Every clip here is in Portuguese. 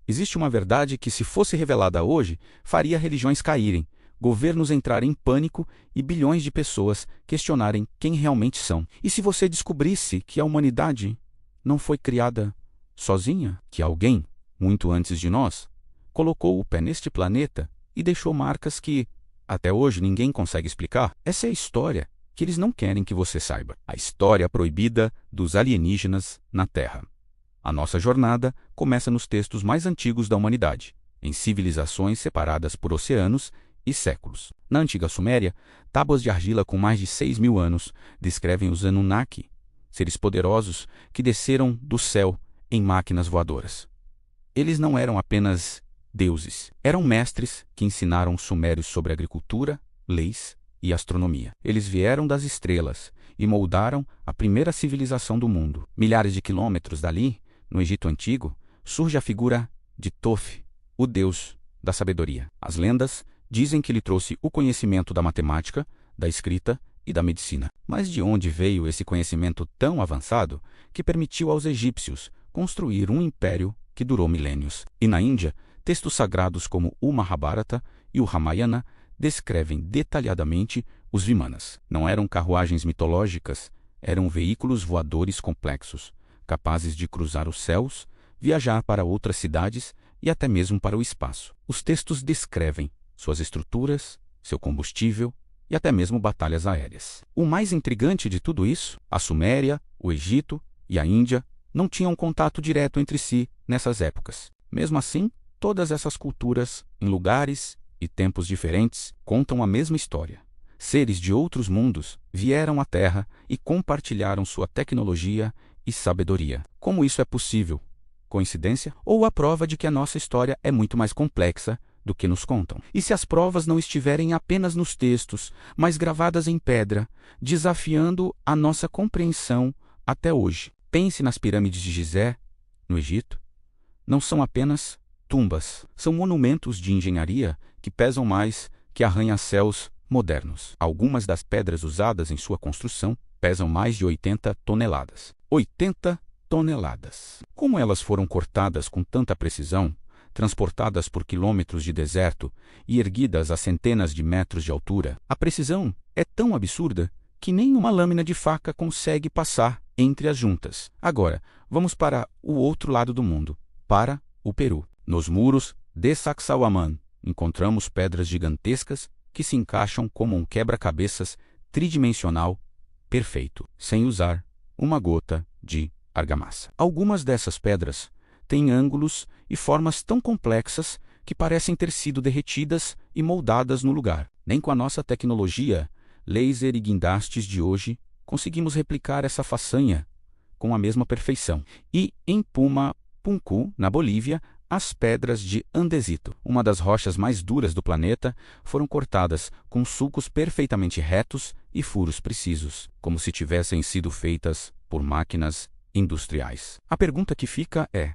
Existe uma verdade que, se fosse revelada hoje, faria religiões caírem, governos entrarem em pânico e bilhões de pessoas questionarem quem realmente são. E se você descobrisse que a humanidade não foi criada sozinha, que alguém, muito antes de nós, colocou o pé neste planeta e deixou marcas que, até hoje, ninguém consegue explicar? Essa é a história que eles não querem que você saiba. A história proibida dos alienígenas na Terra. A nossa jornada começa nos textos mais antigos da humanidade, em civilizações separadas por oceanos e séculos. Na antiga Suméria, tábuas de argila com mais de 6.000 anos descrevem os Anunnaki, seres poderosos que desceram do céu em máquinas voadoras. Eles não eram apenas deuses, eram mestres que ensinaram os sumérios sobre agricultura, leis e astronomia. Eles vieram das estrelas e moldaram a primeira civilização do mundo. Milhares de quilômetros dali, no Egito Antigo, surge a figura de Thoth, o deus da sabedoria. As lendas dizem que ele trouxe o conhecimento da matemática, da escrita e da medicina. Mas de onde veio esse conhecimento tão avançado que permitiu aos egípcios construir um império que durou milênios? E na Índia, textos sagrados como o Mahabharata e o Ramayana descrevem detalhadamente os Vimanas. Não eram carruagens mitológicas, eram veículos voadores complexos, capazes de cruzar os céus, viajar para outras cidades e até mesmo para o espaço. Os textos descrevem suas estruturas, seu combustível e até mesmo batalhas aéreas. O mais intrigante de tudo isso, a Suméria, o Egito e a Índia não tinham contato direto entre si nessas épocas. Mesmo assim, todas essas culturas, em lugares e tempos diferentes, contam a mesma história. Seres de outros mundos vieram à Terra e compartilharam sua tecnologia e sabedoria. Como isso é possível? Coincidência? Ou a prova de que a nossa história é muito mais complexa do que nos contam? E se as provas não estiverem apenas nos textos, mas gravadas em pedra, desafiando a nossa compreensão até hoje? Pense nas pirâmides de Gizé, no Egito. Não são apenas tumbas, são monumentos de engenharia que pesam mais que arranha-céus modernos. Algumas das pedras usadas em sua construção pesam mais de 80 toneladas. 80 toneladas. Como elas foram cortadas com tanta precisão, transportadas por quilômetros de deserto e erguidas a centenas de metros de altura, a precisão é tão absurda que nem uma lâmina de faca consegue passar entre as juntas. Agora, vamos para o outro lado do mundo, para o Peru. Nos muros de Sacsayhuamán, encontramos pedras gigantescas que se encaixam como um quebra-cabeças tridimensional perfeito, sem usar uma gota de argamassa. Algumas dessas pedras têm ângulos e formas tão complexas que parecem ter sido derretidas e moldadas no lugar. Nem com a nossa tecnologia, laser e guindastes de hoje, conseguimos replicar essa façanha com a mesma perfeição. E em Pumapunku, na Bolívia, as pedras de andesito, uma das rochas mais duras do planeta, foram cortadas com sulcos perfeitamente retos e furos precisos, como se tivessem sido feitas por máquinas industriais. A pergunta que fica é: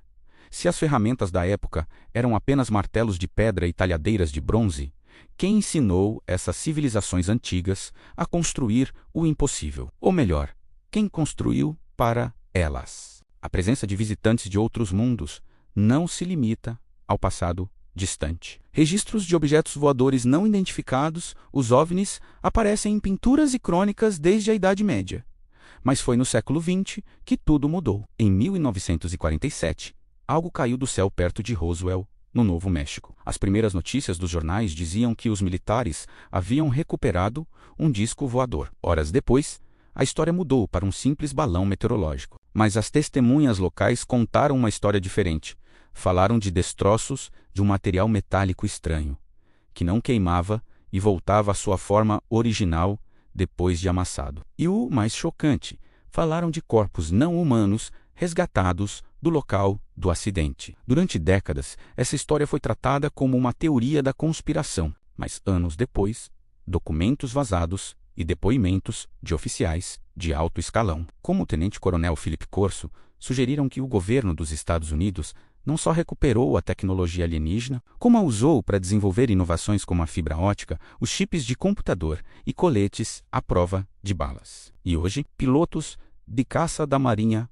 se as ferramentas da época eram apenas martelos de pedra e talhadeiras de bronze, quem ensinou essas civilizações antigas a construir o impossível? Ou melhor, quem construiu para elas? A presença de visitantes de outros mundos não se limita ao passado distante. Registros de objetos voadores não identificados, os OVNIs, aparecem em pinturas e crônicas desde a Idade Média. Mas foi no século XX que tudo mudou. Em 1947, algo caiu do céu perto de Roswell, no Novo México. As primeiras notícias dos jornais diziam que os militares haviam recuperado um disco voador. Horas depois, a história mudou para um simples balão meteorológico. Mas as testemunhas locais contaram uma história diferente. Falaram de destroços de um material metálico estranho, que não queimava e voltava à sua forma original depois de amassado. E o mais chocante, falaram de corpos não humanos resgatados do local do acidente. Durante décadas, essa história foi tratada como uma teoria da conspiração, mas anos depois, documentos vazados e depoimentos de oficiais de alto escalão, como o tenente-coronel Philip Corso, sugeriram que o governo dos Estados Unidos não só recuperou a tecnologia alienígena, como a usou para desenvolver inovações como a fibra ótica, os chips de computador e coletes à prova de balas. E hoje, pilotos de caça da Marinha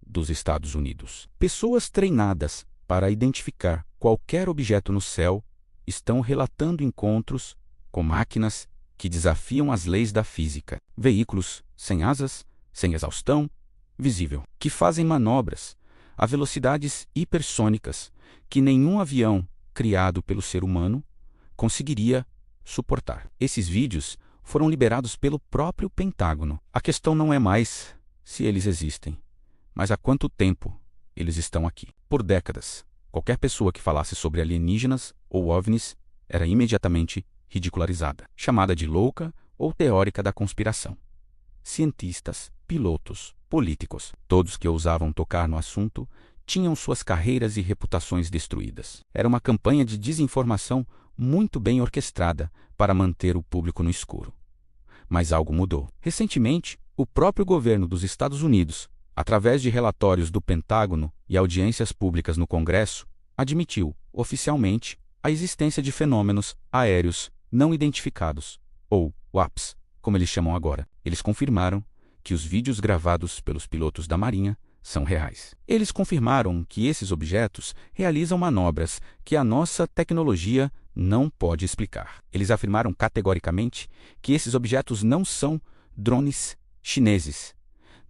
dos Estados Unidos, pessoas treinadas para identificar qualquer objeto no céu estão relatando encontros com máquinas que desafiam as leis da física. Veículos sem asas, sem exaustão visível, que fazem manobras a velocidades hipersônicas que nenhum avião criado pelo ser humano conseguiria suportar. Esses vídeos foram liberados pelo próprio Pentágono. A questão não é mais se eles existem, mas há quanto tempo eles estão aqui. Por décadas, qualquer pessoa que falasse sobre alienígenas ou OVNIs era imediatamente ridicularizada, chamada de louca ou teórica da conspiração. Cientistas, pilotos, políticos, todos que ousavam tocar no assunto, tinham suas carreiras e reputações destruídas. Era uma campanha de desinformação muito bem orquestrada para manter o público no escuro. Mas algo mudou. Recentemente, o próprio governo dos Estados Unidos, através de relatórios do Pentágono e audiências públicas no Congresso, admitiu, oficialmente, a existência de fenômenos aéreos não identificados, ou UAPs, como eles chamam agora. Eles confirmaram que os vídeos gravados pelos pilotos da Marinha são reais. Eles confirmaram que esses objetos realizam manobras que a nossa tecnologia não pode explicar. Eles afirmaram categoricamente que esses objetos não são drones chineses,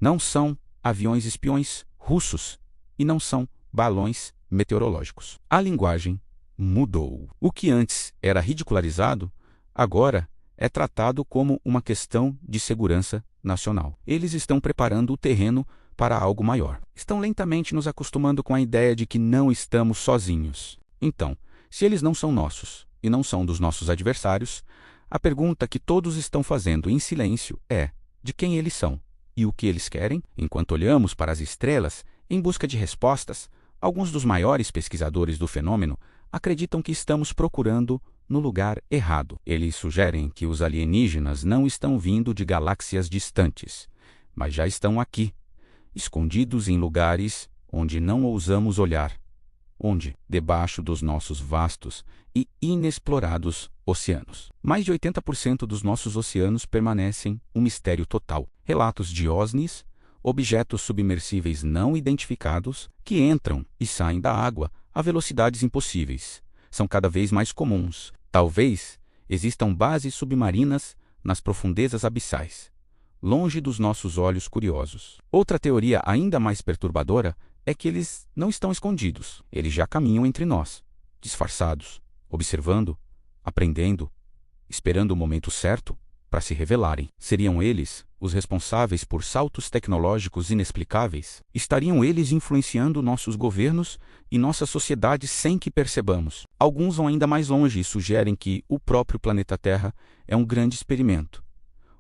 não são aviões espiões russos e não são balões meteorológicos. A linguagem mudou. O que antes era ridicularizado, agora é tratado como uma questão de segurança nacional. Eles estão preparando o terreno para algo maior. Estão lentamente nos acostumando com a ideia de que não estamos sozinhos. Então, se eles não são nossos e não são dos nossos adversários, a pergunta que todos estão fazendo em silêncio é: de quem eles são e o que eles querem? Enquanto olhamos para as estrelas em busca de respostas, alguns dos maiores pesquisadores do fenômeno acreditam que estamos procurando no lugar errado. Eles sugerem que os alienígenas não estão vindo de galáxias distantes, mas já estão aqui, escondidos em lugares onde não ousamos olhar, onde, debaixo dos nossos vastos e inexplorados oceanos. Mais de 80% dos nossos oceanos permanecem um mistério total. Relatos de OVNIs, objetos submersíveis não identificados, que entram e saem da água a velocidades impossíveis, são cada vez mais comuns. Talvez existam bases submarinas nas profundezas abissais, longe dos nossos olhos curiosos. Outra teoria ainda mais perturbadora é que eles não estão escondidos. Eles já caminham entre nós, disfarçados, observando, aprendendo, esperando o momento certo para se revelarem. Seriam eles os responsáveis por saltos tecnológicos inexplicáveis? Estariam eles influenciando nossos governos e nossa sociedade sem que percebamos? Alguns vão ainda mais longe e sugerem que o próprio planeta Terra é um grande experimento,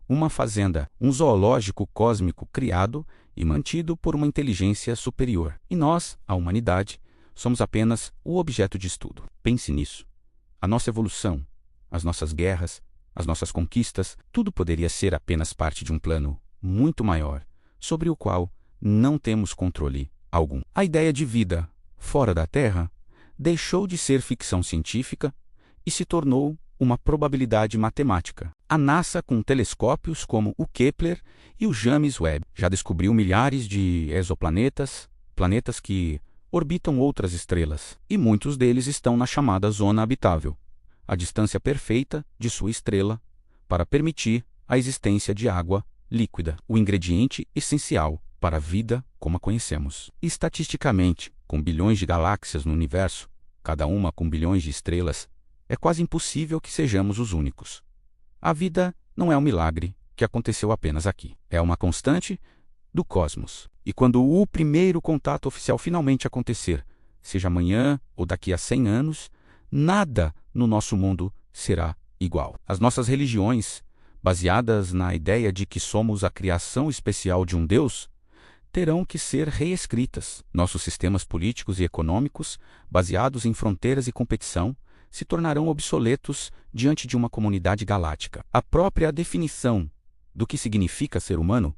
uma fazenda, um zoológico cósmico criado e mantido por uma inteligência superior. E nós, a humanidade, somos apenas o objeto de estudo. Pense nisso. A nossa evolução, as nossas guerras, as nossas conquistas, tudo poderia ser apenas parte de um plano muito maior, sobre o qual não temos controle algum. A ideia de vida fora da Terra deixou de ser ficção científica e se tornou uma probabilidade matemática. A NASA, com telescópios como o Kepler e o James Webb, já descobriu milhares de exoplanetas, planetas que orbitam outras estrelas, e muitos deles estão na chamada zona habitável, a distância perfeita de sua estrela para permitir a existência de água líquida, o ingrediente essencial para a vida como a conhecemos. Estatisticamente, com bilhões de galáxias no universo, cada uma com bilhões de estrelas, é quase impossível que sejamos os únicos. A vida não é um milagre que aconteceu apenas aqui. É uma constante do cosmos. E quando o primeiro contato oficial finalmente acontecer, seja amanhã ou daqui a 100 anos, nada no nosso mundo será igual. As nossas religiões, baseadas na ideia de que somos a criação especial de um Deus, terão que ser reescritas. Nossos sistemas políticos e econômicos, baseados em fronteiras e competição, se tornarão obsoletos diante de uma comunidade galáctica. A própria definição do que significa ser humano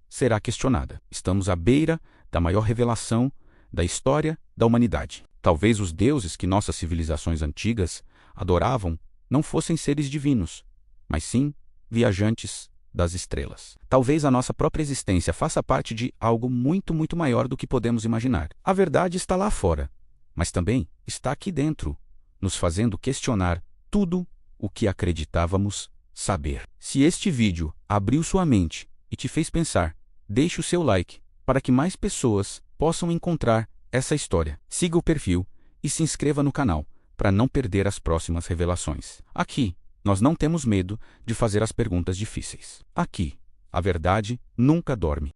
será questionada. Estamos à beira da maior revelação da história da humanidade. Talvez os deuses que nossas civilizações antigas adoravam não fossem seres divinos, mas sim viajantes das estrelas. Talvez a nossa própria existência faça parte de algo muito, muito maior do que podemos imaginar. A verdade está lá fora, mas também está aqui dentro, nos fazendo questionar tudo o que acreditávamos saber. Se este vídeo abriu sua mente e te fez pensar, deixe o seu like para que mais pessoas possam encontrar essa história. Siga o perfil e se inscreva no canal para não perder as próximas revelações. Aqui, nós não temos medo de fazer as perguntas difíceis. Aqui, a verdade nunca dorme.